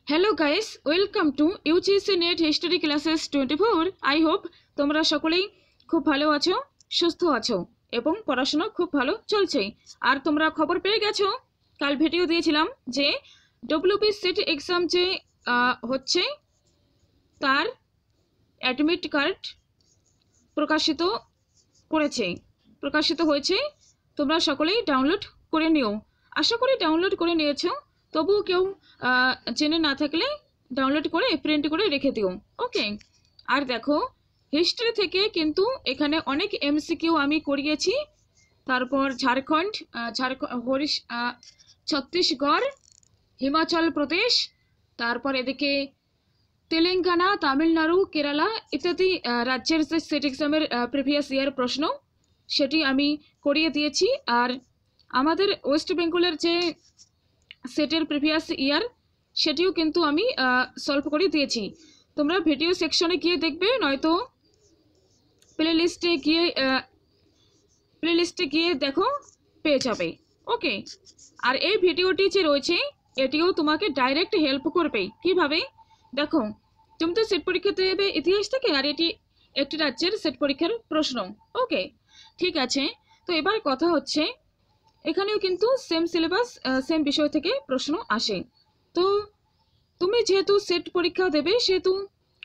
Hello guys, welcome to UGC net history classes 24। I hope তোমরা সকলেই খুব ভালো আছো, সুস্থ আছো এবং পড়াশোনা খুব ভালো চলছে। আর তোমরা খবর পেয়ে গেছো, কাল ভিডিও দিয়েছিলাম যে ডব্লিউবি সেট এক্সাম যে হচ্ছে তার অ্যাডমিট কার্ড প্রকাশিত হয়েছে। তোমরা সকলেই ডাউনলোড করে নিও। আশা করি ডাউনলোড করে নিয়েছো, তবুও কেউ জেনে না থাকলে ডাউনলোড করে প্রিন্ট করে রেখে দিও। ওকে। আর দেখো, হিস্ট্রি থেকে কিন্তু এখানে অনেক এমসিকিউ আমি করিয়েছি। তারপর ঝাড়খণ্ড, ছত্তিশগড়, হিমাচল প্রদেশ, তারপর এদিকে তেলেঙ্গানা, তামিলনাড়ু, কেরালা ইত্যাদি রাজ্যের যে সেট এক্সামের প্রিভিয়াস ইয়ার প্রশ্ন সেটি আমি করিয়ে দিয়েছি। আর আমাদের ওয়েস্ট বেঙ্গলের যে সেটের প্রিভিয়াস ইয়ার সেটিও কিন্তু আমি সলভ করে দিয়েছি। তোমরা ভিডিও সেকশনে গিয়ে দেখবে, নয়তো প্লেলিস্টে গিয়ে দেখো, পেয়ে যাবে। ওকে। আর এই ভিডিওটি যে রয়েছে এটিও তোমাকে ডাইরেক্ট হেল্প করবে। কিভাবে দেখো, তুমি তো সেট পরীক্ষা দেবে ইতিহাস থেকে, আর এটি একটি রাজ্যের সেট পরীক্ষার প্রশ্ন। ওকে, ঠিক আছে। তো এবার কথা হচ্ছে, এখানেও কিন্তু সেম সিলেবাস, সেম বিষয় থেকে প্রশ্ন আসে। তো তুমি যেহেতু সেট পরীক্ষা দেবে, সেহেতু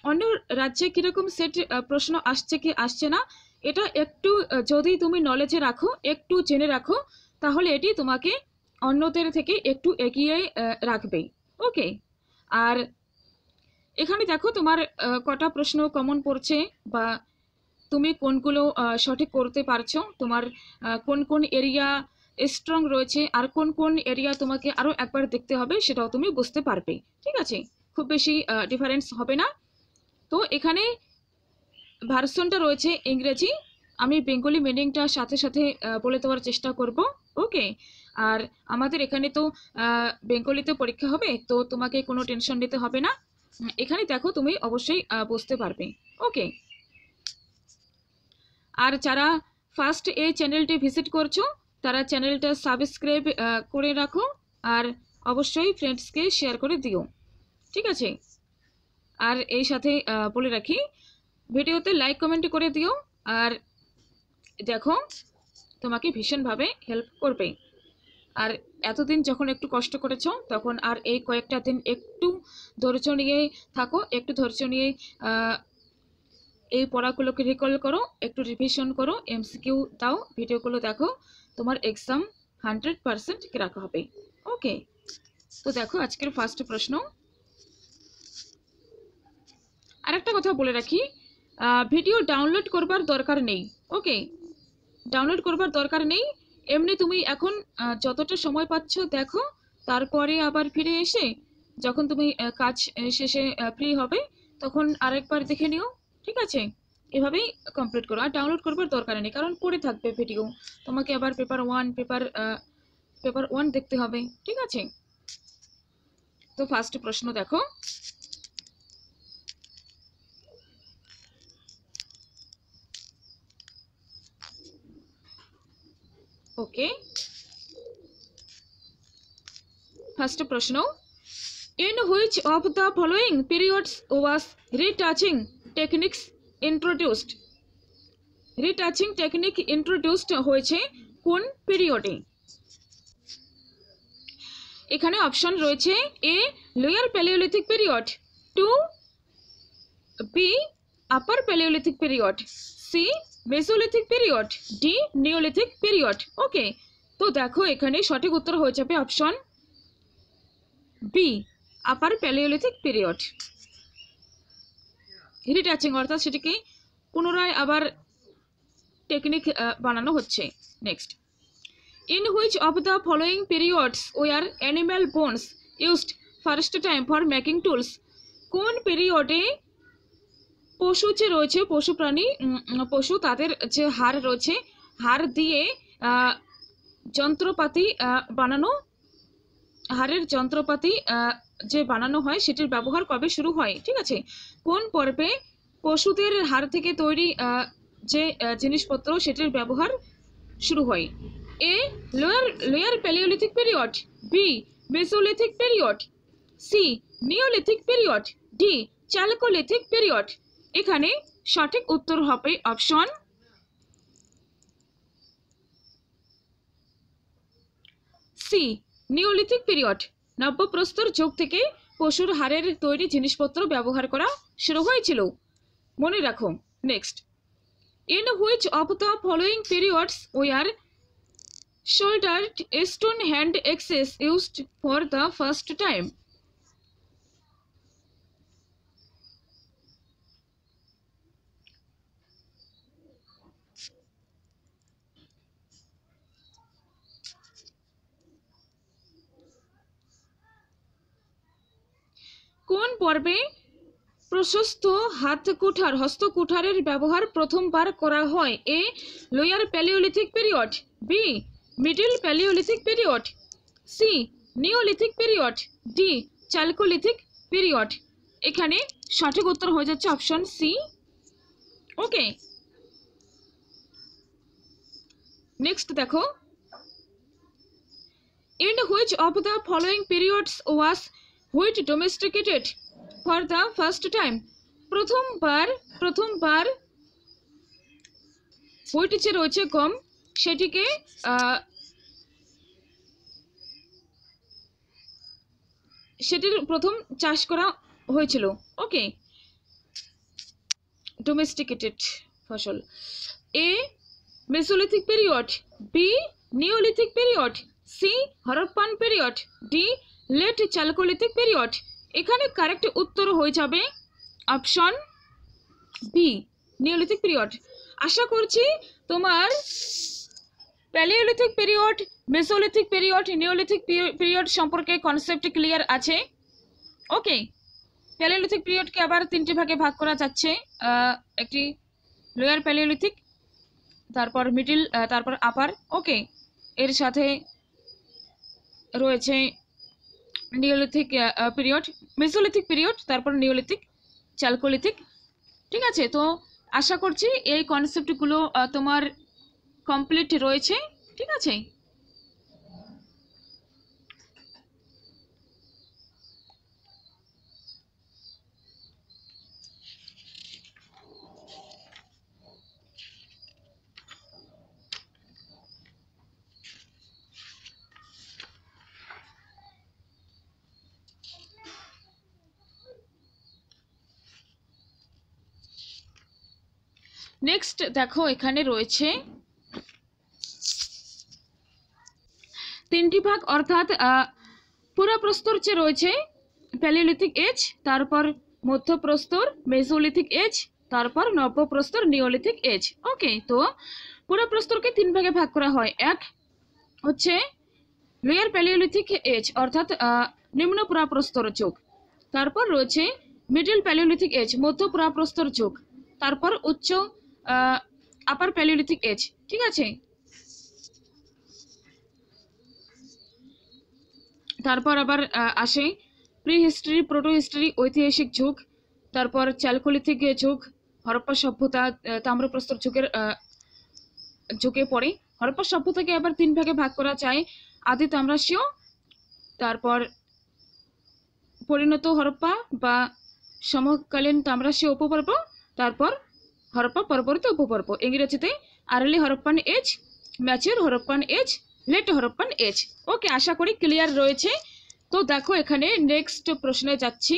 অন্য রাজ্যে কিরকম সেট প্রশ্ন আসছে কি আসছে না, এটা একটু যদি তুমি নলেজে রাখো, একটু জেনে রাখো, তাহলে এটি তোমাকে অন্যদের থেকে একটু এগিয়ে রাখবে। ওকে। আর এখানে দেখো তোমার কটা প্রশ্ন কমন পড়ছে, বা তুমি কোনগুলো সঠিক করতে পারছো, তোমার কোন কোন এরিয়া স্ট্রং রয়েছে, আর কোন কোন এরিয়া তোমাকে আরও একবার দেখতে হবে, সেটাও তুমি বুঝতে পারবে। ঠিক আছে, খুব বেশি ডিফারেন্স হবে না। তো এখানে ভার্সনটা রয়েছে ইংরেজি, আমি বেঙ্গলি মিনিংটা সাথে সাথে বলে দেওয়ার চেষ্টা করব। ওকে। আর আমাদের এখানে তো বেঙ্গলিতে পরীক্ষা হবে, তো তোমাকে কোনো টেনশন নিতে হবে না। এখানে দেখো তুমি অবশ্যই বুঝতে পারবে। ওকে। আর যারা ফার্স্ট এই চ্যানেলটি ভিজিট করছো, তারা চ্যানেলটা সাবস্ক্রাইব করে রাখো, আর অবশ্যই ফ্রেন্ডসকে শেয়ার করে দিও। ঠিক আছে। আর এই সাথে বলে রাখি, ভিডিওতে লাইক কমেন্ট করে দিও। আর দেখো, তোমাকে ভীষণভাবে হেল্প করবে। আর এতদিন যখন একটু কষ্ট করেছো, তখন আর এই কয়েকটা দিন একটু ধৈর্য নিয়ে থাকো, একটু ধৈর্য নিয়ে এই পড়াগুলোকে রিকল করো, একটু রিভিশন করো, এমসিকিউ দাও, ভিডিওগুলো দেখো, তোমার এক্সাম 100% রাখা হবে। ওকে। তো দেখো আজকের ফার্স্ট প্রশ্ন। আরেকটা কথা বলে রাখি, ভিডিও ডাউনলোড করবার দরকার নেই। ওকে, ডাউনলোড করবার দরকার নেই। এমনি তুমি এখন যতটা সময় পাচ্ছ দেখো, তারপরে আবার ফিরে এসে যখন তুমি কাজ শেষে ফ্রি হবে, তখন আরেকবার দেখে নিও। ঠিক আছে, এভাবেই কমপ্লিট করো। আর ডাউনলোড করবার দরকার নেই, কারণ পড়ে থাকবে ভিডিও, তোমাকে আবার পেপার ওয়ান দেখতে হবে। ঠিক আছে। তো ফার্স্ট প্রশ্ন দেখো, ওকে। ফার্স্ট প্রশ্ন, in which of the following periods was retouching techniques introduced? Retouching technique introduced হয়েছে কোন পিরিয়ডে? এখানে অপশন রয়েছে: A lower palaeolithic period, 2 B upper palaeolithic period, C mesolithic period, D neolithic period. Okay. তো দেখো, এখানে সঠিক উত্তর হয়ে যাবে option B, upper palaeolithic period. Retouching অর্থাৎ সেটিকে পুনরায় আবার টেকনিক বানানো হচ্ছে। Next, in which of the following periods were animal bones used first time for making tools? কোন পিরিয়ডে পশু যে রয়েছে, পশু প্রাণী, পশু, তাদের যে হাড় রয়েছে, হাড় দিয়ে যন্ত্রপাতি বানানো, হাড়ের যন্ত্রপাতি যে বানানো হয়, সেটির ব্যবহার কবে শুরু হয়? ঠিক আছে, কোন পর্বে পশুদের হাড় থেকে তৈরি যে জিনিসপত্র সেটির ব্যবহার শুরু হয়? A lower palaeolithic period, B mesolithic period, C neolithic period, D chalcolithic period. এখানে সঠিক উত্তর হবে অপশন সি নিওলিথিক পিরিয়ড। নব্যপ্রস্তর যুগ থেকে পশুর হাড়ের তৈরি জিনিসপত্র ব্যবহার করা শুরু হয়েছিল, মনে রাখো। Next, in which of the following periods were shouldered stone hand axes used for the first time? কোন পর্বে প্রশস্ত হস্তকুঠারের ব্যবহার প্রথমবার করা হয়? A lower palaeolithic period, B middle palaeolithic period, C neolithic period, D chalcolithic period. এখানে সঠিক উত্তর হয়ে যাচ্ছে অপশন সি। ওকে, নেক্সট দেখো, in which of the following periods was wheat domesticated for the first time? প্রথমবার wheat যে রয়েছে গম, সেটিকে সেটির প্রথম চাষ করা হয়েছিল। ওকে, ডোমেস্টিকেটেড ফসল। A mesolithic period, B neolithic period, C Harappan period, D late chalcolithic period. এখানে কারেক্ট উত্তর হয়ে যাবে অপশন বি নিওলিথিক পিরিয়ড। আশা করছি তোমার palaeolithic period, mesolithic period, neolithic period সম্পর্কে কনসেপ্ট ক্লিয়ার আছে। ওকে, প্যালিওলিথিক পিরিয়ডকে আবার তিনটি ভাগে ভাগ করা যাচ্ছে, একটি লোয়ার প্যালিওলিথিক, তারপর মিডল, তারপর আপার। ওকে, এর সাথে রয়েছে নিওলিথিক পিরিয়ড, মেসোলিথিক পিরিয়ড, তারপর নিওলিথিক, চ্যালকোলিথিক। ঠিক আছে, তো আশা করছি এই কনসেপ্টগুলো তোমার কমপ্লিট রয়েছে। ঠিক আছে, নেক্সট দেখো, এখানে রয়েছে তিনটি ভাগ, অর্থাৎ পুরাপ্রস্তর যে রয়েছে প্যালিওলিথিক এজ, তারপর মধ্যপ্রস্তর মেসোলিথিক এজ, তারপর নব্যপ্রস্তর নিওলিথিক এজ। ওকে, তো পুরাপ্রস্তরকে তিন ভাগে ভাগ করা হয়। এক হচ্ছে লোয়ার প্যালিওলিথিক এজ, অর্থাৎ নিম্ন পুরাপ্রস্তর যুগ, তারপর রয়েছে মিডল প্যালিওলিথিক এজ, মধ্য পুরাপ্রস্তর যুগ, তারপর উচ্চ আপার প্যালিওলিথিক এজ। ঠিক আছে, তারপর আবার আসে প্রি হিস্ট্রি, প্রোটো হিস্ট্রি, ঐতিহাসিক যুগ, তারপর চ্যালকোলিথিক যুগ, হরপ্পা সভ্যতা, তাম্রপ্রস্তর যুগে পড়ে। হরপ্পা সভ্যতাকে আবার তিন ভাগে ভাগ করা যায়, আদি তাম্রাসীয়, তারপর পরিণত হরপ্পা বা সমকালীন তাম্রাসীয় উপপর্ব, তারপর হরপ্পা পরবর্তী উপপর্ব। ইংরেজিতে early Harappan age, mature Harappan age, late Harappan age. Okay, আশা করি ক্লিয়ার রয়েছে। তো দেখো, এখানে নেক্সট প্রশ্নে যাচ্ছি।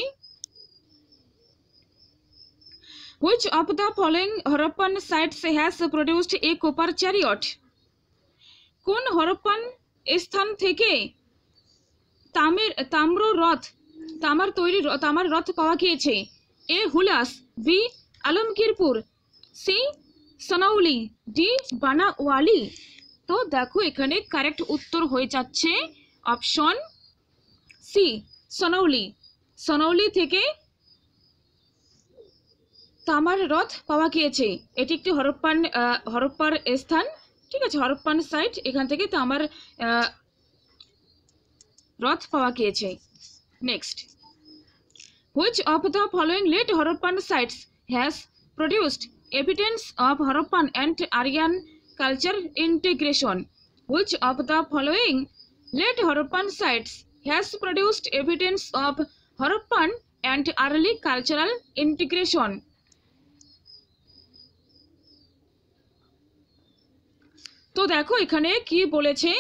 Which of the following Harappan sites has produced a copper chariot? কোন হরপ্পান স্থান থেকে তামার রথ পাওয়া গিয়েছে? এ হুলাস, বি আলমগীরপুর, সি সনাউলি, ডি বানাওয়ালি। তো দেখো, এখানে কারেক্ট উত্তর হয়ে যাচ্ছে অপশন সি সনাউলি। সনাউলি থেকে তামার রথ পাওয়া গিয়েছে। এটি একটি হরপ্পার স্থান। ঠিক আছে, হরপ্পান সাইট, এখান থেকে তামার রথ পাওয়া গিয়েছে। Next, which of the following late Harappan sites has produced evidence of Harappan and Aryan culture integration? Which of the following late Harappan sites has produced evidence of Harappan and early cultural integration. তো দেখো এখানে কি বলেছে,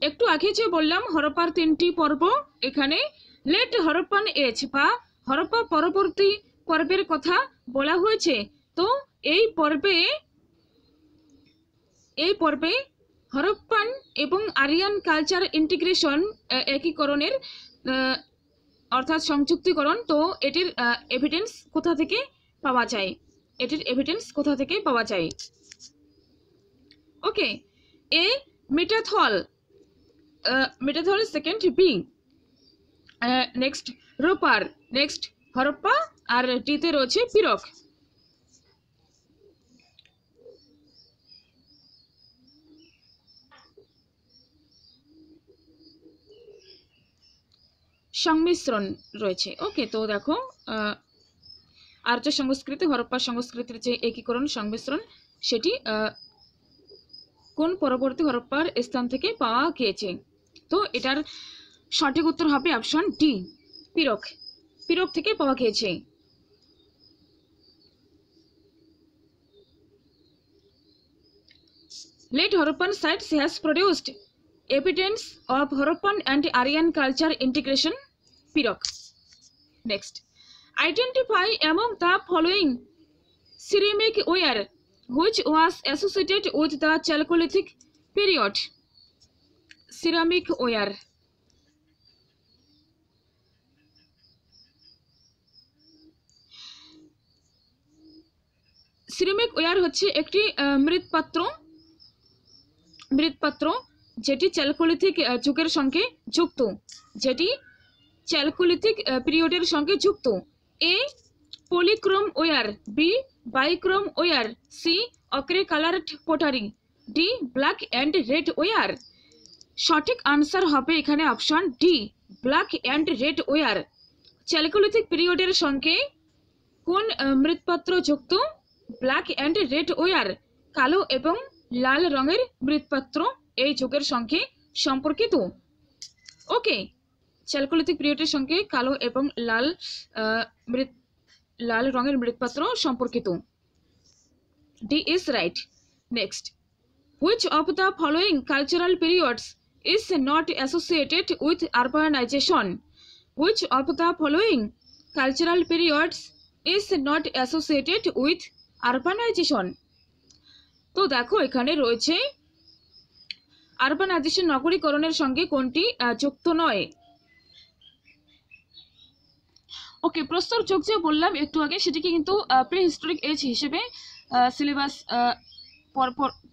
একটু আগে যে বললাম হরপ্পার 3টি পর্ব, এখানে লেট হরপ্পান এজ বা হরপ্পা পরবর্তী পর্বের কথা বলা হয়েছে। তো এই পর্বে হরপ্পান এবং আরিয়ান কালচার ইন্টিগ্রেশন একীকরণের অর্থাৎ সংযুক্তিকরণ। তো এটির এভিডেন্স কোথা থেকে পাওয়া যায়? Okay, A Mitathal second, B next Ropar, next Harappa, আর ডিতে রয়েছে পিরক। সংমিশ্রণ রয়েছে। ওকে, তো দেখো আর্য সংস্কৃতি হরপ্পা সংস্কৃতির যে একীকরণ সংমিশ্রণ, সেটি কোন পরবর্তী হরপ্পার স্থান থেকে পাওয়া গিয়েছে? তো এটার সঠিক উত্তর হবে অপশন ডি, পিরক থেকে পাওয়া গিয়েছে। Late Harappan sites has produced evidence of Harappan and Aryan culture integration. Pirok. Next, identify among the following ceramic ware which was associated with the Chalcolithic period. Ceramic ware. Ceramic ware হচ্ছে একটি মৃৎপাত্র যেটি chalcolithic যুগের সঙ্গে যুক্ত, পিরিয়ডের সঙ্গে যুক্ত। A polychrome ware, B bichrome ware, C ochre coloured pottery, D black and red ware. সঠিক আনসার হবে এখানে option D, black and red ware. Chalcolithic পিরিয়ডের সঙ্গে কোন মৃৎপাত্র যুক্ত? ব্ল্যাক অ্যান্ড রেড ওয়্যার, কালো এবং লাল রঙের মৃৎপাত্র এই যুগের সঙ্গে সম্পর্কিত। ওকে, চ্যালকোলিথিক পিরিয়ডের সঙ্গে কালো এবং লাল রঙের মৃৎপাত্র সম্পর্কিত। D is right. Next, which of the following cultural periods is not associated with urbanization? Which of the following cultural periods is not associated with urbanization? তো দেখো এখানে রয়েছে আরবানাইজেশন, নগরীকরণের সঙ্গে কোনটি যুক্ত নয়? ওকে, প্রস্তর যুগ যে বললাম একটু আগে, সেটিকে কিন্তু প্রি হিস্টোরিক এজ হিসেবে সিলেবাস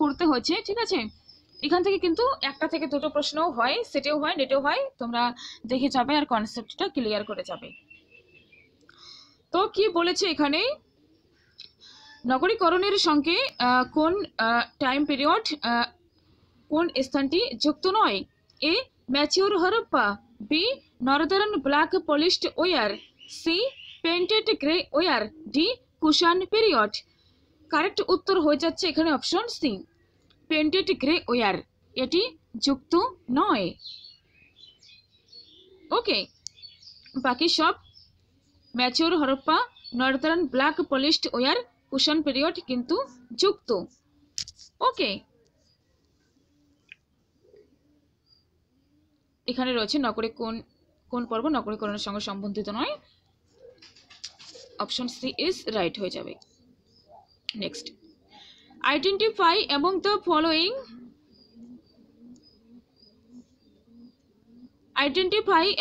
পড়তে হয়েছে, ঠিক আছে? এখান থেকে কিন্তু একটা থেকে দুটো প্রশ্নও হয়, সেটেও হয়, নেটেও হয়, তোমরা দেখে যাবে আর কনসেপ্টটা ক্লিয়ার করে যাবে। তো কি বলেছে এখানে, নগরীকরণের সঙ্গে কোন টাইম পিরিয়ড, কোন স্থানটি যুক্ত নয়? A mature Harappa, B northern black polished ware, C painted grey ware, D Kushan period. Correct উত্তর হয়ে যাচ্ছে এখানে option C, painted grey ware, এটি যুক্ত নয়। ওকে, বাকি সব mature Harappa, northern black polished ware, Kushan period কিন্তু যুক্ত। ওকে, এখানে রয়েছে নগরে কোন পর্ব নগরীকরণের সঙ্গে সম্বন্ধিত নয়, অপশন সি ইজ রাইট হয়ে যাবে। Next, identify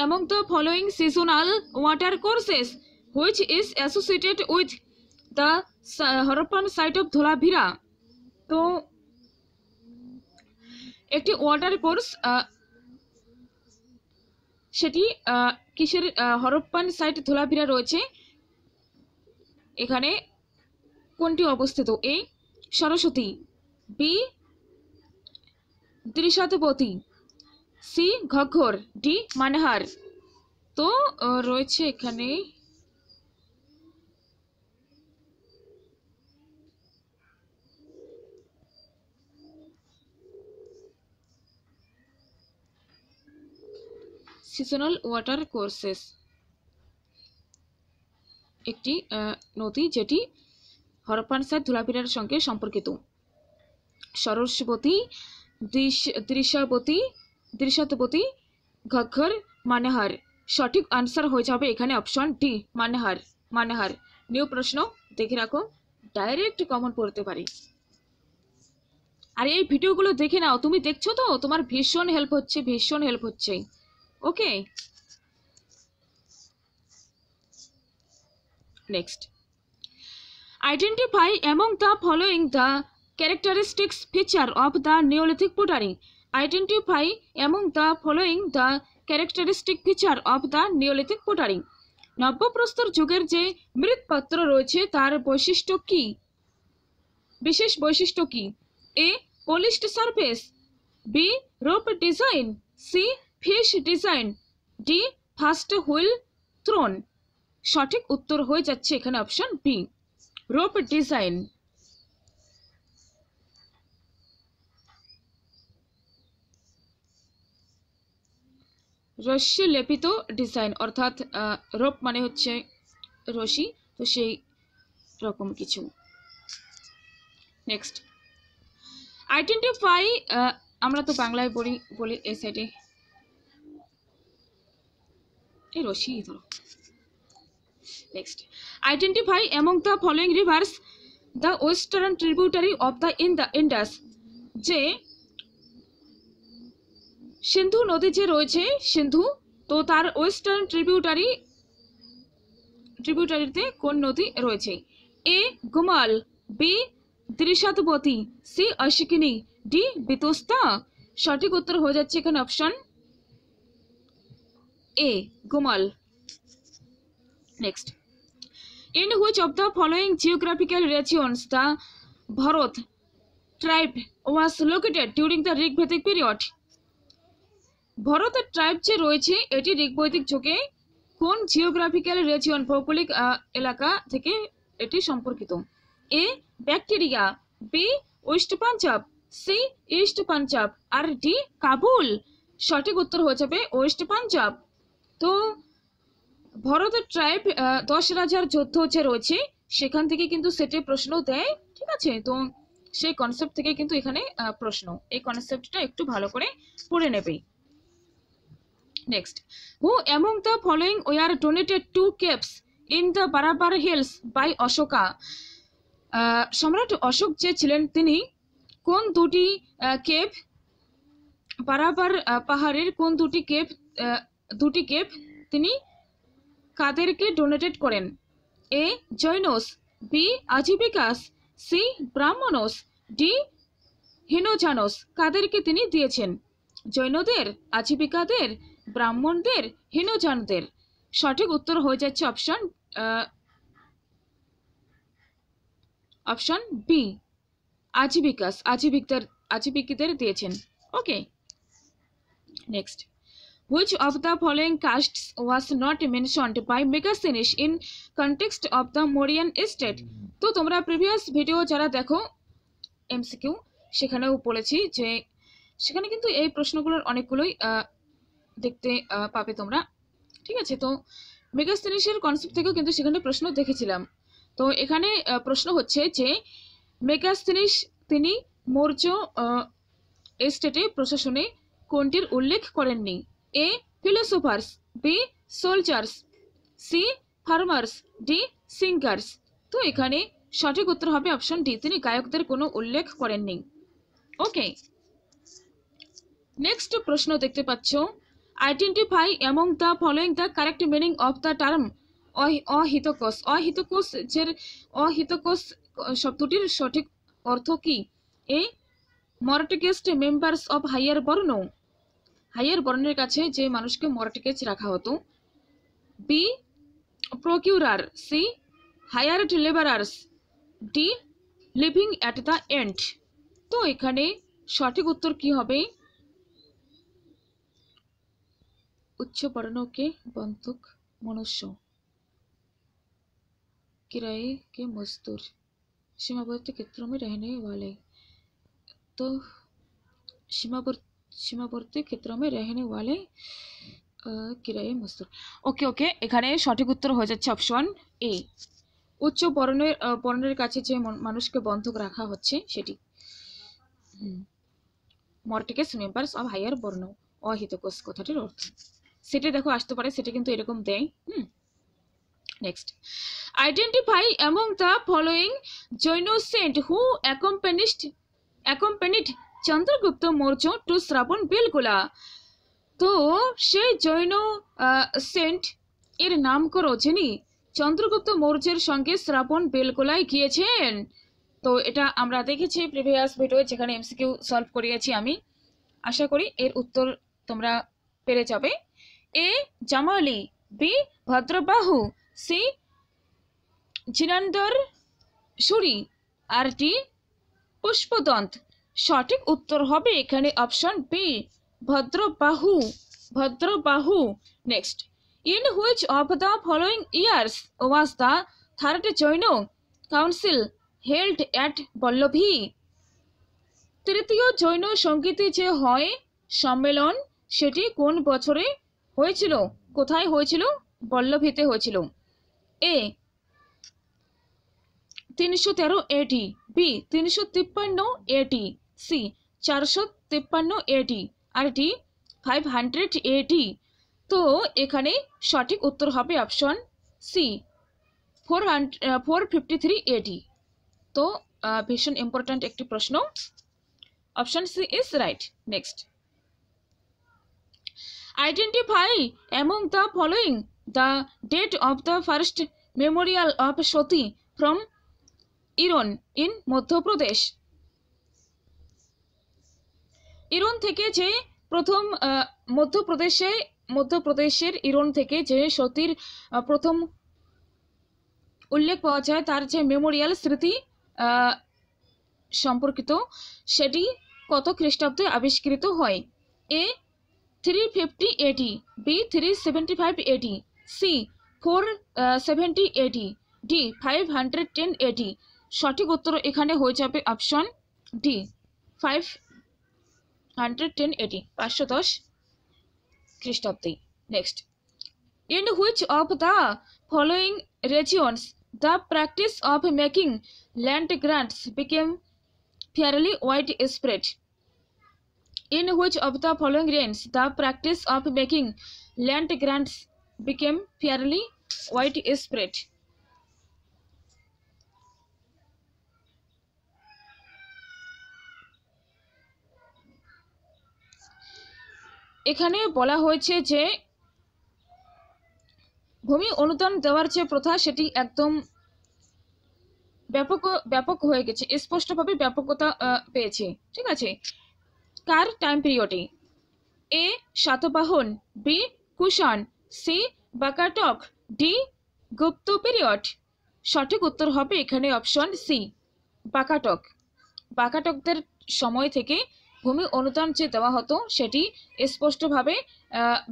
among the following seasonal water courses which is associated with the Harappan site of Dholavira. তো একটি ওয়াটার কোর্স, সেটি কিসের হরপ্পান সাইট ধোলাভিরা রয়েছে, এখানে কোনটি অবস্থিত? এ সরস্বতী, বি ত্রিশতবতী, সি ঘগ্ঘর, ডি মানহার। তো রয়েছে এখানে seasonal water courses, একটি নদী যেটি হরপ্পান সাইট ধুলাভিরার সঙ্গে সম্পর্কিত। সরস্বতী, দৃশাতবতী, ঘগ্ঘর, মানেহার। সঠিক আনসার হয়ে যাবে এখানে অপশন ডি, মানেহার। নিউ প্রশ্ন দেখে রাখো, ডাইরেক্ট কমন পড়তে পারি। আর এই ভিডিওগুলো দেখে নাও, তুমি দেখছো তো, তোমার ভীষণ হেল্প হচ্ছে। Okay, next, identify among the following the characteristics feature of the Neolithic pottery. Identify among the following the characteristic feature of the Neolithic pottery. নব্যপ্রস্তর যুগের যে মৃৎপাত্র রয়েছে তার বৈশিষ্ট্য কি, বিশেষ বৈশিষ্ট্য কি? A, polished surface, B, rope design, C, fish design, D, fast wheel thrown. সঠিক উত্তর হয়ে যাচ্ছে এখানে অপশন বি, রোপ ডিজাইন। রশ্মি লেপিত ডিজাইন, অর্থাৎ রোপ মানে হচ্ছে রশি, তো সেই রকম কিছু। নেক্সট, আইডেন্টিফাই, আমরা তো বাংলায় বলি এই সাইডে এই রশি ধরো। Next, identify among the following rivers the western tributary of the Indus. যে সিন্ধু নদী যে রয়েছে, সিন্ধু, তো তার ওয়েস্টার্ন ট্রিবিউটারিতে কোন নদী রয়েছে? A, Gomal, B, Drishadvati, C, Asikni, D, Vitasta. সঠিক উত্তর হয়ে যাচ্ছে এখানে option A, Gomal. Next, in which of the following geographical regions the Bharat tribe was located during the Rigvedic period? ভরতের ট্রাইব যে রয়েছে এটি ঋগ্বৈদিক যুগে কোন জিওগ্রাফিক্যাল রিজিয়ন, ভৌগোলিক এলাকা থেকে এটি সম্পর্কিত? A, Bactria, B, west Punjab, C, east Punjab, আর ডি, কাবুল। সঠিক উত্তর হয়ে যাবে ওয়েস্ট পাঞ্জাব। তো ভরতের ট্রাইব 10 রাজার যুদ্ধ যে রয়েছে সেখান থেকে কিন্তু সেটে প্রশ্ন দেয়, ঠিক আছে? তো সেই কনসেপ্ট থেকে কিন্তু এখানে প্রশ্ন, এই কনসেপ্টটা একটু ভালো করে পড়ে নেবে। Next, who among the following were donated to caves in the Barabar Hills by Ashoka? সম্রাট অশোক যে ছিলেন তিনি কোন দুটি কেভ, বারাবার পাহাড়ের কোন দুটি কেভ তিনি কাদেরকে ডোনেটেড করেন? এ, Jains, B, আজীবিকাস, C, Brahmin's, D, হিনোজানস। কাদেরকে তিনি দিয়েছেন? জৈনদের, আজীবিকাদের, ব্রাহ্মণদের, হিনোজানদের। সঠিক উত্তর হয়ে যাচ্ছে অপশন বি, আজীবিকদের দিয়েছেন। ওকে, next, which of the following castes was not mentioned by Megasthenes in context of the Mauryan estate? তো তোমরা প্রিভিয়াস ভিডিও যারা দেখো এমসিকিউ, সেখানেও বলেছি যে সেখানে কিন্তু এই প্রশ্নগুলোর অনেকগুলোই দেখতে পাবে তোমরা, ঠিক আছে? তো মেগাস্থেনিসের কনসেপ্ট থেকেও কিন্তু সেখানে প্রশ্ন দেখেছিলাম। তো এখানে প্রশ্ন হচ্ছে যে মেগাস্থেনিস তিনি মৌর্য এস্টেটে প্রশাসনে কোনটির উল্লেখ করেননি? A, philosophers, B, soldiers, C, farmers, D, singers. তো এখানে সঠিক উত্তর হবে অপশন ডি, তিনি গায়কদের কোনো উল্লেখ করেননি। ওকে, নেক্সট প্রশ্ন দেখতে পাচ্ছ, identify among the following the correct meaning of the term অহিতকোষ। অহিতকোষ শব্দটির সঠিক অর্থ কি? A, mortgaged members of higher varna, higher বর্ণের কাছে যে মানুষকে মর্টগেজ রাখা হতো। B, procurer, C, hired labourers, D, living at the end. তো এখানে সঠিক উত্তর কি হবে? उच्च वर्णों के बंधुक मनुष्य, किराए के मजदूर, सीमावर्ती क्षेत्रों में रहने वाले। तो सीमावर्ती क्षेत्रों में रहने वाले কিরায়ে মস্তুর। ওকে ওকে, এখানে সঠিক উত্তর হয়ে যাচ্ছে অপশন এ। উচ্চ বর্ণের কাছে যে মানুষকে বন্ধক রাখা হচ্ছে সেটি। মর্টিগেজ মেম্বার্স অফ হায়ার বর্ণ, অহিতকোষ কথাটির অর্থ সেটা দেখো আসতে পারে, সেটা কিন্তু এরকম দেয়। Next, identify among the following Jain saint who accompanied Chandragupta Maurya to Shravanabelagola. তো সেই জৈন সেন্ট এর নাম করো যিনি চন্দ্রগুপ্ত মৌর্যের সঙ্গে শ্রাবণ বেলগোলায় গিয়েছেন। তো এটা আমরা দেখেছি প্রিভিয়াস ভিডিও, যেখানে এমসিকিউ সলভ করিয়েছি আমি। আশা করি এর উত্তর তোমরা পেরে যাবে। A Jamali, B Bhadrabahu, C Jinendra Suri, আর ডি পুষ্পদন্ত। সঠিক উত্তর হবে এখানে option B Bhadrabahu. Bhadrabahu. Next, in which of the following years was the third Jain council held at Vallabhi. তৃতীয় জৈন সঙ্গীতে যে হয় সম্মেলন, সেটি কোন বছরে হয়েছিল? কোথায় হয়েছিল? বল্লভীতে হয়েছিল। এ 313 এডি, বি 353 এডি, সি 453 এডি, আর ডি 500 এডি। তো এখানে সঠিক উত্তর হবে অপশন সি 453 এডি। তো ভীষণ ইম্পর্ট্যান্ট একটি প্রশ্ন। Option C is right. Next, identify among the following the date of the first memorial of Sati from Eran in Madhya Pradesh. Eran থেকে যে প্রথম মধ্যপ্রদেশের ইরন থেকে যে সতীর প্রথম উল্লেখ পাওয়া যায়, তার যে মেমোরিয়াল স্মৃতি সম্পর্কিত, সেটি কত খ্রিস্টাব্দে আবিষ্কৃত হয়? এ 350 এডি, বি 375 এডি, সি 470 এডি, ডি 510 এডি। সঠিক উত্তর এখানে হয়ে যাবে অপশন ডি 510 এডি, 510 খ্রিস্টাব্দে। Next, in which of the following regions the practice of making land grants became fairly widespread? In which of the following regions the practice of making land grants became fairly widespread? এখানে বলা হয়েছে যে ভূমি অনুদান দেওয়ার যে প্রথা, সেটি একদম ব্যাপক হয়ে গেছে, স্পষ্টভাবে ব্যাপকতা পেয়েছে। ঠিক আছে, কার টাইম পিরিয়ডে? A Satavahana, B Kushan, C Vakataka, D Gupta period. সঠিক উত্তর হবে এখানে অপশন সি বাকাটক। বাকাটকদের সময় থেকে ভূমি অনুদান যে দেওয়া হতো, সেটি স্পষ্টভাবে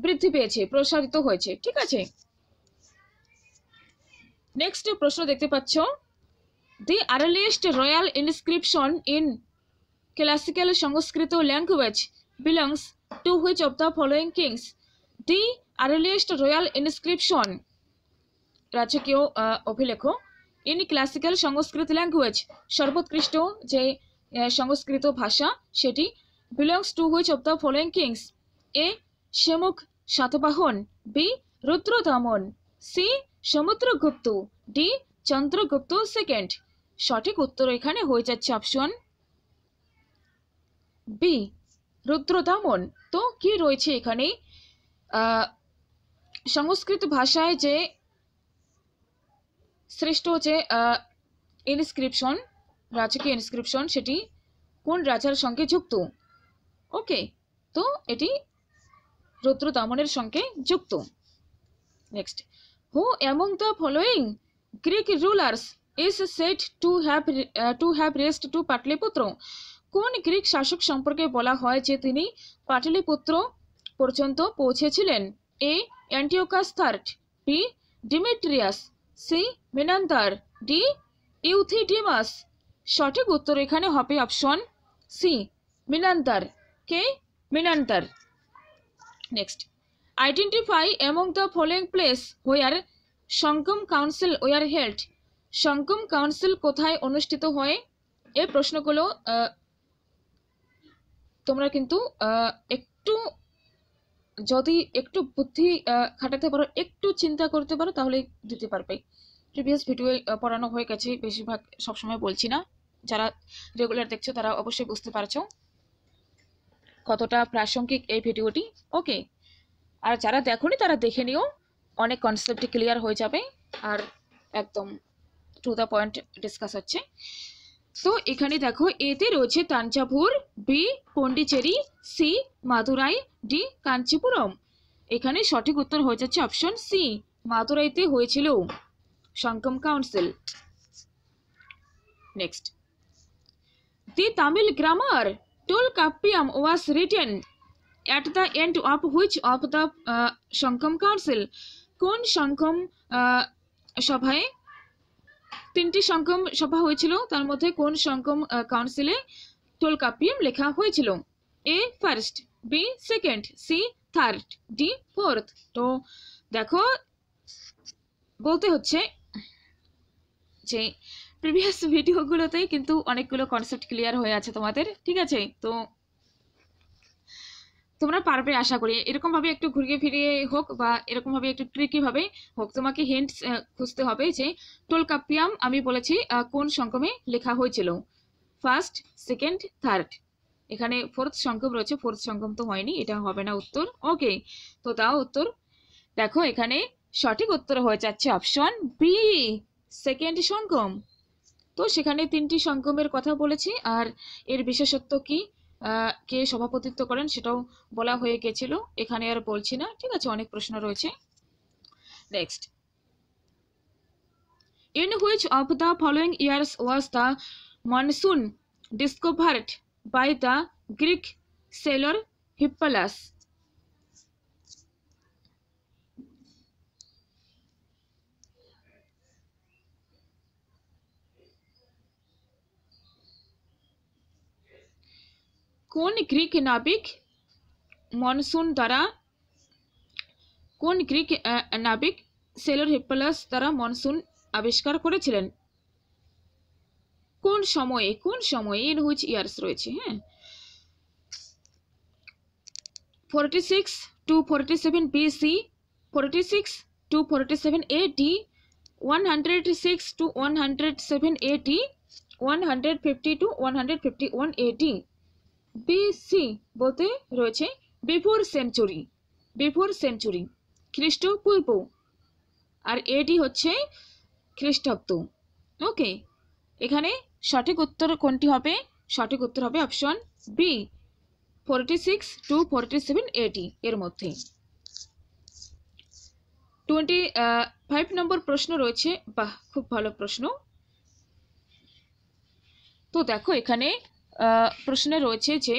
বৃদ্ধি পেয়েছে, প্রসারিত হয়েছে। ঠিক আছে, নেক্সট প্রশ্ন দেখতে পাচ্ছ, the earliest royal inscription in classical Sanskrit language belongs to which of the following kings? The earliest royal inscription, রাজকীয় অভিলেখ, ইন ক্লাসিক্যাল সংস্কৃত ল্যাঙ্গুয়েজ, সর্বোৎকৃষ্ট যে সংস্কৃত ভাষা, সেটি belongs to which of the following kings? A Simuka Satavahana, B Rudradaman, C Samudragupta, D Chandragupta second. সঠিক উত্তর এখানে হয়ে যাচ্ছে অপশন বি রুদ্রদমন। তো কি রয়েছে এখানে? সংস্কৃত ভাষায় যে শ্রেষ্ঠ যে ইনস্ক্রিপশন, রাজকীয় ইনস্ক্রিপশন, সেটি কোন রাজার সঙ্গে যুক্ত? ওকে, তো এটি রুদ্রদমনের সঙ্গে যুক্ত। Next, who among the following Greek rulers is said to have rest to Pataliputra? কোন গ্রিক শাসক সম্পর্কে বলা হয় যে তিনি পাটলিপুত্র পর্যন্ত পৌঁছেছিলেন? A Antiochus third, B Demetrius, C Menander, D Euthydemus. সঠিক উত্তর এখানে হবে অপশন সি মেনান্দার। কে? Menander. Next, identify among the following place where Sangam council were held. Sangam council কোথায় অনুষ্ঠিত হয়? এই প্রশ্নগুলো তোমরা কিন্তু একটু যদি একটু বুদ্ধি খাটাতে পারো, একটু চিন্তা করতে পারো, তাহলে দিতে পারবে। প্রিভিয়াস ভিডিও পড়ানো হয়ে গেছে, বেশিরভাগ সবসময় বলছি না। যারা রেগুলার দেখছো তারা অবশ্যই বুঝতে পারছো কতটা প্রাসঙ্গিক এই ভিডিওটি। ওকে, আর যারা দেখোনি তারা দেখে নিও, অনেক কনসেপ্ট ক্লিয়ার হয়ে যাবে আর একদম টু দ্য পয়েন্ট ডিসকাস হচ্ছে। তো এখানে দেখো, এতে রয়েছে Thanjavur, B Pondicherry, C Madurai, D Kanchipuram. এখানে সঠিক উত্তর হয়ে যাচ্ছে অপশন সি, মাদুরাইতে হয়েছিল সংগম council. Next, the Tamil grammar Tolkappiyam was written at the end of which of the Sangam council? কোন সংগম সভায়, তিনটি সংগম সভা হয়েছিল, তার মধ্যে কোন সংগম কাউন্সিলে টোলকাপ্পিয়াম লেখা হয়েছিল? A first, B second, C third, D fourth. তো দেখো, বলতে হচ্ছে যে প্রিভিয়াস ভিডিওগুলোতেই কিন্তু অনেকগুলো কনসেপ্ট ক্লিয়ার হয়ে আছে তোমাদের, ঠিক আছে? তো তোমরা পারবে আশা করি। এরকম ভাবে একটু ঘুরিয়ে ফিরিয়ে হোক বা এরকম ভাবে একটু ট্রিকি ভাবে হোক, তোমাকে হিন্টস খুঁজতে হবে যে টোলকাপ্পিয়াম আমি বলেছি কোন সংগমে লেখা হয়েছিল, ফার্স্ট, সেকেন্ড, থার্ড। এখানে ফোর্থ সংগম রয়েছে, ফোর্থ সংগম তো হয়নি, এটা হবে না উত্তর। ওকে, তো দাও উত্তর। দেখো, এখানে সঠিক উত্তর হয়ে যাচ্ছে অপশন বি, সেকেন্ড সংগম। তো সেখানে তিনটি সংগমের কথা বলেছি, আর এর বিশেষত্ব কি, কে সভাপতিত্ব করেন সেটাও বলা হয়ে গেছিল, এখানে আর বলছি না, ঠিক আছে? অনেক প্রশ্ন রয়েছে। Next, in which of the following years was the monsoon discovered by the Greek sailor Hippalus? কোন গ্রিক নাবিক মনসুন দ্বারা, কোন গ্রিক নাবিক সেলর হিপ্পালাস দ্বারা মনসুন আবিষ্কার করেছিলেন? কোন সময়ে, কোন সময়ে, ইন হুইচ ইয়ার্স রয়েছে, হ্যাঁ? 46 to 47 BC, 46 to 47 AD, 106 to 107 AD, 150 to 151 AD। BC বলতে রয়েছে বিফোর সেঞ্চুরি, বিফোর সেঞ্চুরি, খ্রিস্টপূর্ব, আর এডি হচ্ছে খ্রিস্টাব্দ। ওকে, এখানে সঠিক উত্তর কোনটি হবে? সঠিক উত্তর হবে অপশন বি, 46 to 47 AD এর মধ্যে। 25 নম্বর প্রশ্ন রয়েছে, বাহ, খুব ভালো প্রশ্ন। তো দেখো, এখানে প্রশ্নে রয়েছে যে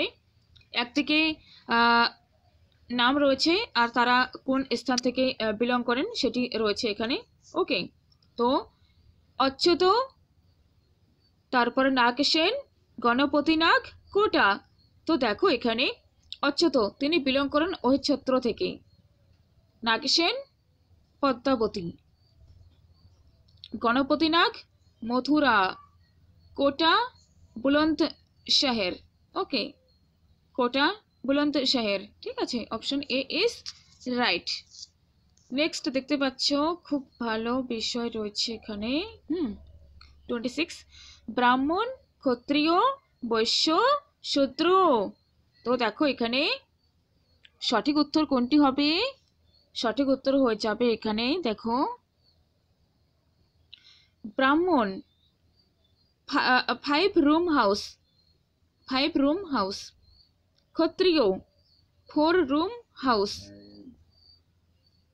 একদিকে নাম রয়েছে আর তারা কোন স্থান থেকে বিলং করেন সেটি রয়েছে এখানে। ওকে, তো অচ্যুত, তারপরে নাগসেন, গণপতি নাগ, কোটা। তো দেখো, এখানে অচ্যুত তিনি বিলং করেন অহিচ্ছত্র থেকে, নাগসেন পদ্মাবতী, গণপতি নাগ মথুরা, কোটা বুলন্দ শহর। ওকে, কোটা বুলন্দ শহর, ঠিক আছে? Option A is right. Next দেখতে পাচ্ছ, খুব ভালো বিষয় রয়েছে এখানে। 26, ব্রাহ্মণ, ক্ষত্রিয়, বৈশ্য, শূদ্র। তো দেখো, এখানে সঠিক উত্তর কোনটি হবে? সঠিক উত্তর হয়ে যাবে এখানে, দেখো, ব্রাহ্মণ 5 room house, 5 room house, ক্ষত্রিয় 4 room house,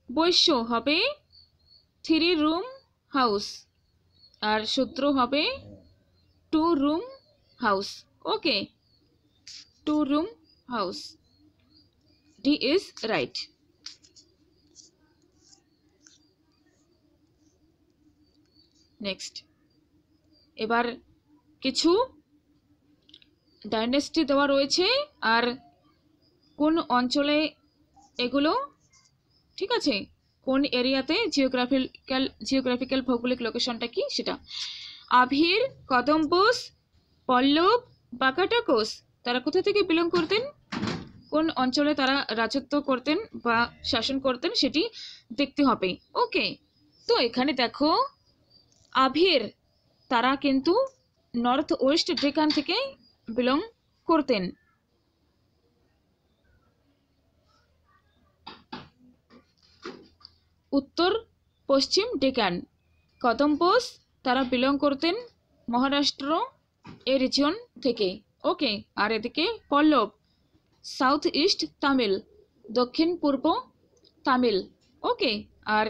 বৈশ্য হবে 3 room house, আর শূদ্র হবে 2 room house। Okay, 2 room house, D is right। Next, এবার কিছু ডাইনেস্টি দেওয়া রয়েছে, আর কোন অঞ্চলে এগুলো ঠিক আছে, কোন এরিয়াতে, জিওগ্রাফিক্যাল ভৌগোলিক লোকেশনটা কি সেটা। আভির, কদম্বস, পল্লব, বাকাটাকোস তারা কোথা থেকে বিলং করতেন, কোন অঞ্চলে তারা রাজত্ব করতেন বা শাসন করতেন সেটি দেখতে হবে। ওকে, তো এখানে দেখো আভির তারা কিন্তু নর্থ ওয়েস্ট ডেকান থেকে বিলং করতেন। উত্তর পশ্চিম ডেকান। কদম্বস তারা বিলং করতেন মহারাষ্ট্র এই রিজিয়ন থেকে। ওকে, আর এদিকে পল্লব সাউথ ইস্ট তামিল, দক্ষিণ পূর্ব তামিল। ওকে, আর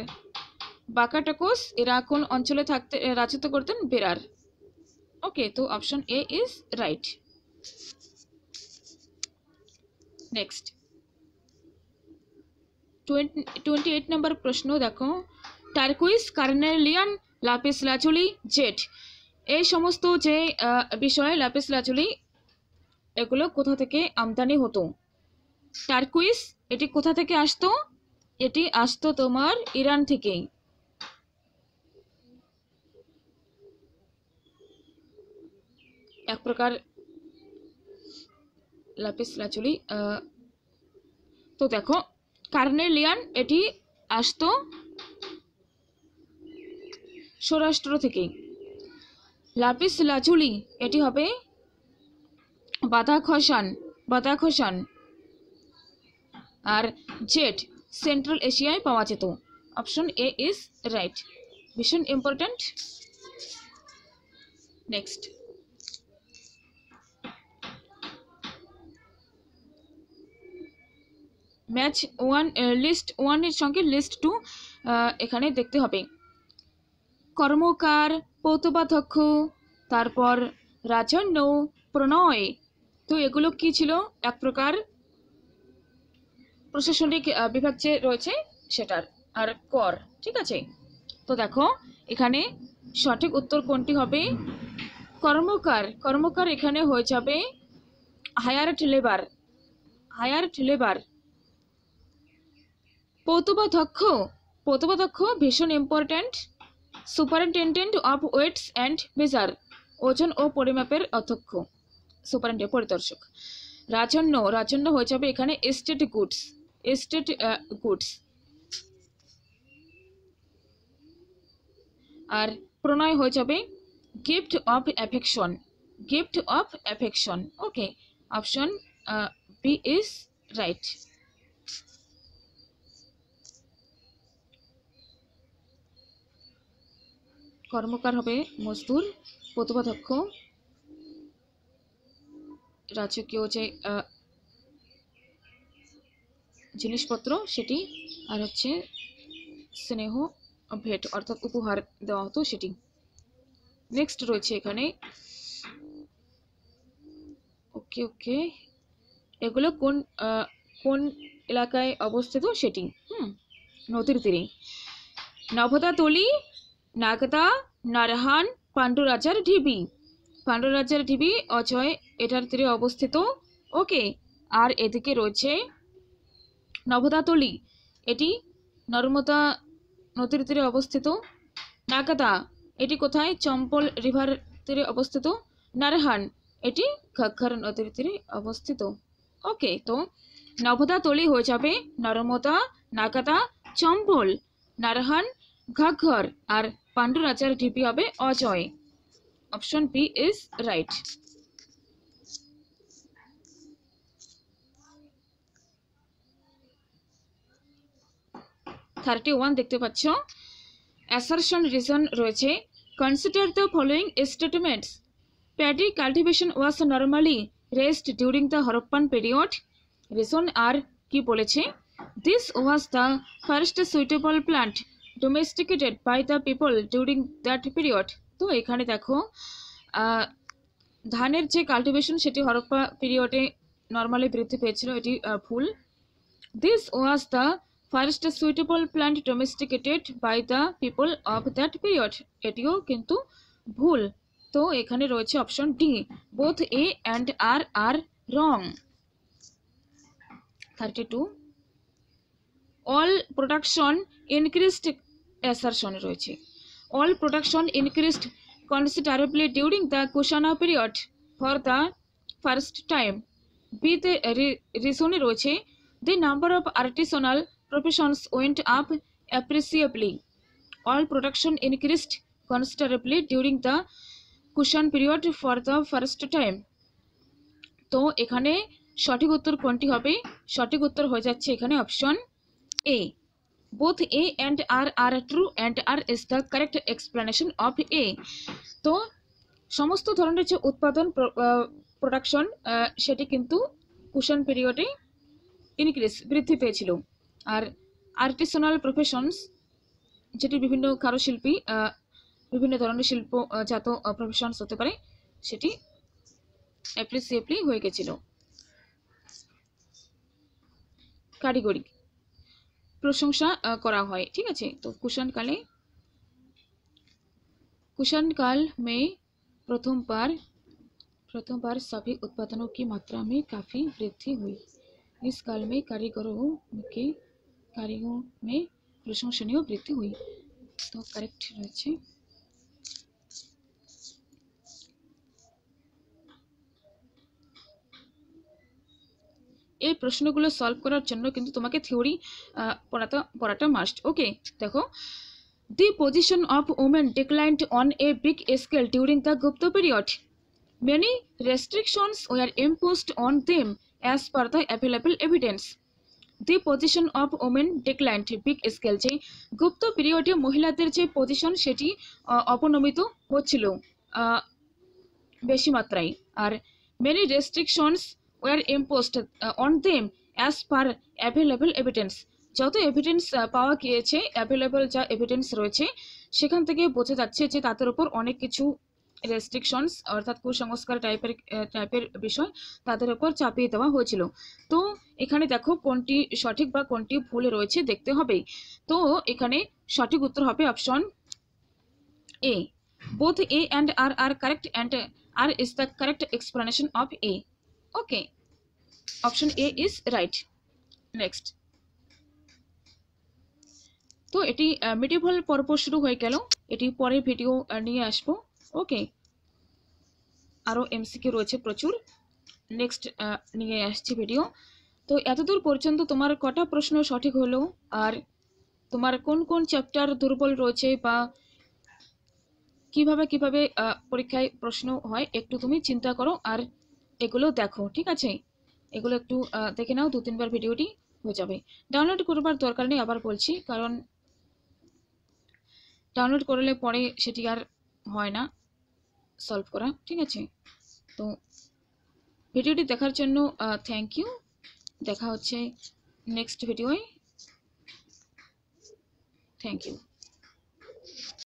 বাকাটাকোস এরা কোন অঞ্চলে থাকতে রাজত্ব করতেন, বেরার। ওকে, তো option A is right. Next 28 নম্বর প্রশ্ন দেখো, টার্কুইস, কার্নেলিয়ান, লাপিস লাজুলি, জেড এই সমস্ত যে বিষয় লাপিস লাজুলি এগুলো কোথা থেকে আমদানি হতো। টার্কুইস এটি কোথা থেকে আসতো, এটি আসতো তোমার ইরান থেকেই। এক প্রকার লাপিস লাজুলি। তো দেখো কার্নেলিয়ান এটি আসতো সৌরাষ্ট্র থেকেই। লাপিস লাজুলি এটি হবে বাদাখশান। আর জেড সেন্ট্রাল এশিয়ায় পাওয়া যেত। অপশন এ ইজ রাইট, ভীষণ ইম্পর্টেন্ট। নেক্সট ম্যাচ 1, লিস্ট 1 এর সঙ্গে লিস্ট 2 এখানে দেখতে হবে। কর্মকার, পৌতবাধ্যক্ষ, তারপর রাজন্য, প্রণয়, তো এগুলো কি ছিল, এক প্রকার প্রশাসনিক বিভাগ যে রয়েছে সেটার, আর কর। ঠিক আছে, তো দেখো এখানে সঠিক উত্তর কোনটি হবে, কর্মকার এখানে হয়ে যাবে হায়ারড লেবার। পৌতবাধ্যক্ষ ভীষণ important, superintendent of weights and measure, ওজন ও পরিমাপের অধ্যক্ষ, পরিদর্শক। রাজন্য হয়ে যাবে এখানে এস্টেট গুডস। আর প্রণয় হয়ে যাবে gift of affection. Okay, option B is right. কর্মকার হবে মজদুর, পৌতবাধ্যক্ষ রাজকীয় যে জিনিসপত্র সেটি, আর হচ্ছে স্নেহ ভেট অর্থাৎ উপহার দেওয়া হতো সেটি। নেক্সট রয়েছে এখানে, ওকে এগুলো কোন এলাকায় অবস্থিত সেটি, নদীর তীরে। নভদাতলি, নাগদা, নারহান, পাণ্ডুরাজার ঢিবি অজয় এটার তীরে অবস্থিত। ওকে, আর এদিকে রয়েছে নভদাতলি, এটি নর্মদা নদীর তীরে অবস্থিত। নাগদা এটি কোথায়, চম্পল রিভার তীরে অবস্থিত। নারহান এটি ঘাঘর নদীর তীরে অবস্থিত। ওকে, তো নভদাতলি হয়ে যাবে নর্মদা, নাগদা, চম্পল, নারহান, ঘাঘর, আর পাণ্ডুরাজার ঢিবি হবে Ajay. Option B is right. Thirty 1 দেখতে পাচ্ছ, অ্যাসারশন রিজন রয়েছে। Consider the following statements, paddy cultivation was normally rest during the Harappan period. Reason R কি বলেছে, this was the first suitable plant domesticated by the people during that period. তো এখানে দেখো ধানের যে কাল্টিভেশন সেটি হরপ্পা পিরিয়ডে নর্মালি বৃদ্ধি পেয়েছিল, এটি ভুল। This was the first suitable plant domesticated by the people of that period, এটিও কিন্তু ভুল। তো এখানে রয়েছে option D, both A and R wrong. 32 all production increased assertion রয়েছে। All production increased considerably during the Kushana period for the first time. B তে reason রয়েছে the number of artisanal professions went up appreciably. All production increased considerably during the Kushan period for the first time. তো এখানে সঠিক উত্তর কোনটি হবে? সঠিক উত্তর হয়ে যাচ্ছে এখানে option A. both A and R are true and R is the correct explanation of A. তো সমস্ত ধরনের যে উৎপাদন প্রোডাকশন সেটি কিন্তু কুশন পিরিয়ডে বৃদ্ধি পেয়েছিল। আর আর্টিসানাল প্রফেশনস যেটি বিভিন্ন কারুশিল্পী বিভিন্ন ধরনের শিল্পজাত প্রফেশনস হতে পারে সেটি অ্যাপ্রিসিয়েবলি হয়ে গেছিল। কারিগরি প্রশংসা করা হয়, ঠিক আছে। তো कुषाण काल में प्रथम बार सभी उत्पादनों की मात्रा में काफ़ी वृद्धि हुई। इस काल में कारीगरों में प्रशंसनीय वृद्धि हुई। तो करेक्ट रही। এই প্রশ্নগুলো সলভ করার জন্য কিন্তু তোমাকে থিওরি পড়াটা মাস্ট। ওকে, দেখো, the position of women declined on a big scale during the Gupta period. Many restrictions were imposed on them as per the available evidence. The position of women declined big scale, যে গুপ্ত পিরিয়ডে মহিলাদের যে position সেটি অবনমিত হচ্ছিল বেশি মাত্রায়। আর many restrictions were imposed on them as per available evidence. যত evidence পাওয়া গিয়েছে, অ্যাভেলেবল যা এভিডেন্স রয়েছে সেখান থেকে বোঝা যাচ্ছে যে তাদের উপর অনেক কিছু রেস্ট্রিকশনস অর্থাৎ কুসংস্কার টাইপের বিষয় তাদের উপর চাপিয়ে দেওয়া হয়েছিল। তো এখানে দেখো কোনটি সঠিক বা কোনটি ভুল রয়েছে দেখতে হবে। তো এখানে সঠিক উত্তর হবে option A. both A and R are correct and R is the correct explanation of A. Okay, option A is right. Next, তো এটি মিডিভেল পর্ব শুরু হয়ে গেল, এটি পরের ভিডিও নিয়ে আসবো। ওকে, আরও এমসিকিউ রয়েছে প্রচুর, নেক্সট নিয়ে আসছি ভিডিও। তো এতদূর পর্যন্ত তোমার কটা প্রশ্ন সঠিক হলো, আর তোমার কোন কোন চ্যাপ্টার দুর্বল রয়েছে, বা কিভাবে পরীক্ষায় প্রশ্ন হয় একটু তুমি চিন্তা করো আর এগুলো দেখো, ঠিক আছে। এগুলো একটু দেখে নাও, 2-3 বার ভিডিওটি হয়ে যাবে। ডাউনলোড করবার দরকার নেই, আবার বলছি, কারণ ডাউনলোড করলে পরে সেটি আর হয় না সলভ করা, ঠিক আছে। তো ভিডিওটি দেখার জন্য থ্যাংক ইউ। দেখা হচ্ছে নেক্সট ভিডিওয়। Thank you.